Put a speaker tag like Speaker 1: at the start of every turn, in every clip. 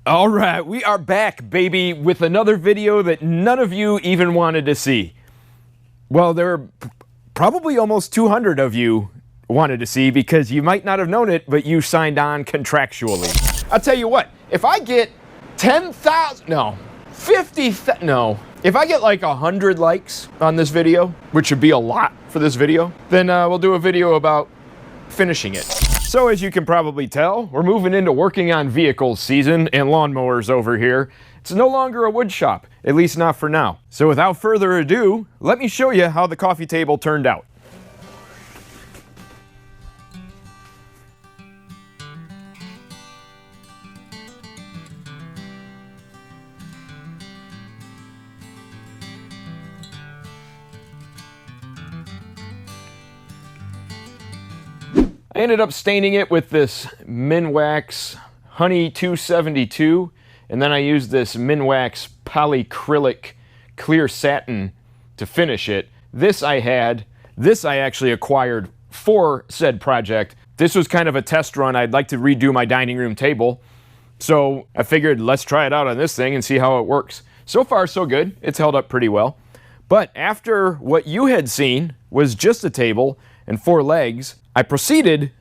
Speaker 1: All right, we are back, baby, with another video that none of you even wanted to see. Well, there are probably almost 200 of you wanted to see because you might not have known it, but you signed on contractually. I'll tell you what, if I get 10,000, no, 50,000, no. If I get like 100 likes on this video, which would be a lot for this video, then we'll do a video about finishing it. So as you can probably tell, we're moving into working on vehicles season and lawnmowers over here. It's no longer a wood shop, at least not for now. So without further ado, let me show you how the coffee table turned out. I ended up staining it with this Minwax Honey 272, and then I used this Minwax polyacrylic clear satin to finish it. This I actually acquired for said project. This was kind of a test run. I'd like to redo my dining room table, so I figured let's try it out on this thing and see how it works. So far so good. It's held up pretty well. But after what you had seen was just a table and 4 legs, I proceeded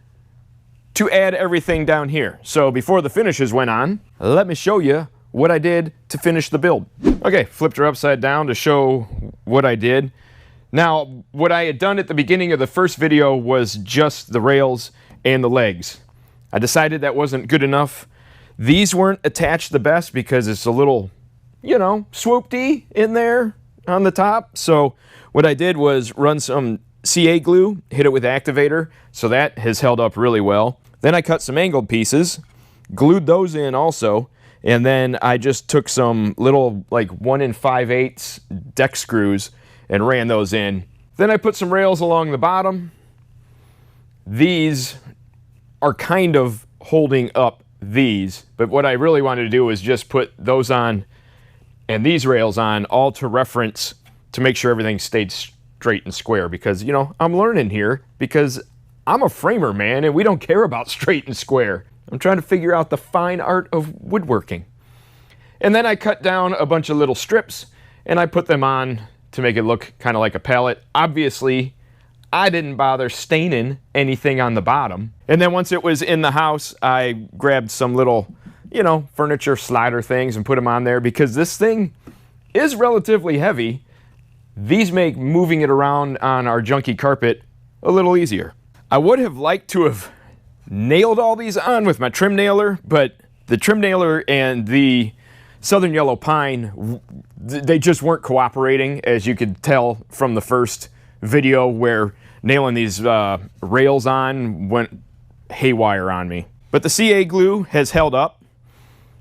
Speaker 1: to add everything down here. So before the finishes went on, let me show you what I did to finish the build. Okay, flipped her upside down to show what I did. Now, what I had done at the beginning of the first video was just the rails and the legs. I decided that wasn't good enough. These weren't attached the best because it's a little, you know, swoopty in there on the top. So what I did was run some CA glue, hit it with activator, so that has held up really well. Then I cut some angled pieces, glued those in also, and then I just took some little like 1 5/8 deck screws and ran those in. Then I put some rails along the bottom. These are kind of holding up these, but what I really wanted to do was just put those on and these rails on, all to reference to make sure everything stayed straight and square, because, you know, I'm learning here because I'm a framer, man, and we don't care about straight and square. I'm trying to figure out the fine art of woodworking. And then I cut down a bunch of little strips and I put them on to make it look kind of like a pallet. Obviously, I didn't bother staining anything on the bottom. And then once it was in the house, I grabbed some little, you know, furniture slider things and put them on there because this thing is relatively heavy. These make moving it around on our junky carpet a little easier. I would have liked to have nailed all these on with my trim nailer, but the trim nailer and the Southern Yellow Pine, they just weren't cooperating, as you could tell from the first video where nailing these rails on went haywire on me. But the CA glue has held up.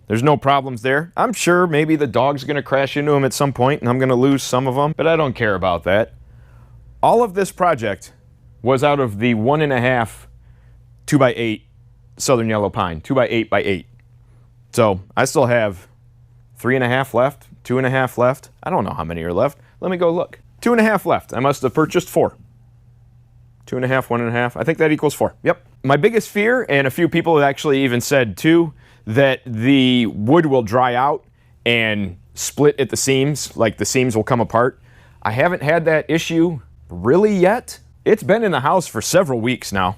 Speaker 1: There's no problems there. I'm sure maybe the dog's gonna crash into them at some point and I'm gonna lose some of them, but I don't care about that. All of this project was out of the 1.5 2x8 Southern Yellow Pine, 2x8x8. So I still have 3.5 left, 2.5 left. I don't know how many are left. Let me go look. 2.5 left. I must have purchased 4. 2.5, 1.5. I think that equals 4. Yep. My biggest fear, and a few people have actually even said too, that the wood will dry out and split at the seams, like the seams will come apart. I haven't had that issue really yet. It's been in the house for several weeks now.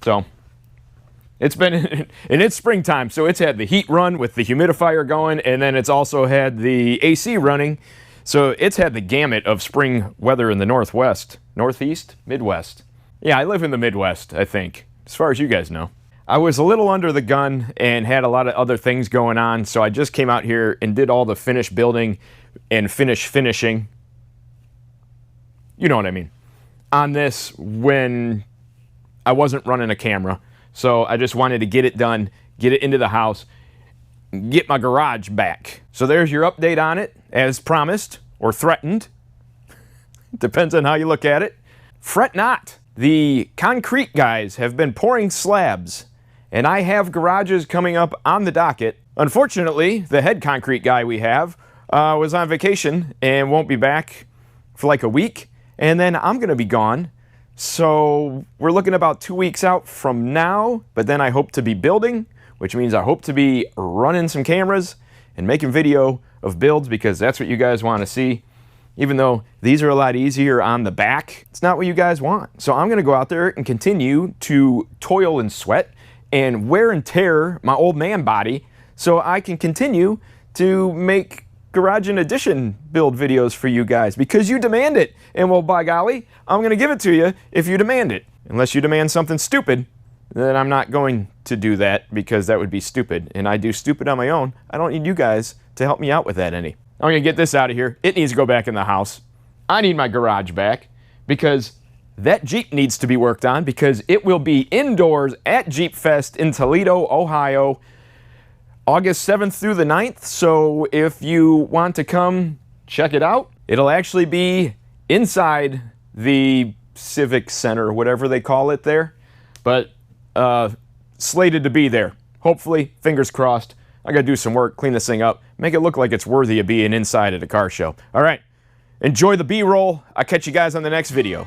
Speaker 1: So it's been, and it's springtime, so it's had the heat run with the humidifier going, and then it's also had the AC running. So it's had the gamut of spring weather in the Northwest, Northeast, Midwest. Yeah, I live in the Midwest, I think, as far as you guys know. I was a little under the gun and had a lot of other things going on, so I just came out here and did all the finish building and finishing. You know what I mean. On this when I wasn't running a camera. So I just wanted to get it done, get it into the house, get my garage back. So there's your update on it, as promised or threatened. Depends on how you look at it. Fret not. The concrete guys have been pouring slabs, and I have garages coming up on the docket. Unfortunately, the head concrete guy we have was on vacation and won't be back for like a week, and then I'm gonna be gone. So we're looking about 2 weeks out from now, but then I hope to be building which means I hope to be running some cameras and making video of builds because that's what you guys want to see. Even though these are a lot easier on the back, it's not what you guys want. So I'm gonna go out there and continue to toil and sweat and wear and tear my old man body so I can continue to make Garage and Addition build videos for you guys because you demand it. And well, by golly, I'm gonna give it to you if you demand it. Unless you demand something stupid, then I'm not going to do that because that would be stupid. And I do stupid on my own. I don't need you guys to help me out with that any. I'm gonna get this out of here. It needs to go back in the house. I need my garage back because that Jeep needs to be worked on because it will be indoors at Jeep Fest in Toledo, Ohio, August 7th through the 9th. So if you want to come check it out, it'll actually be inside the Civic Center, whatever they call it there, but slated to be there. Hopefully, fingers crossed. I gotta do some work, clean this thing up, make it look like it's worthy of being inside at a car show. All right, enjoy the B-roll. I'll catch you guys on the next video.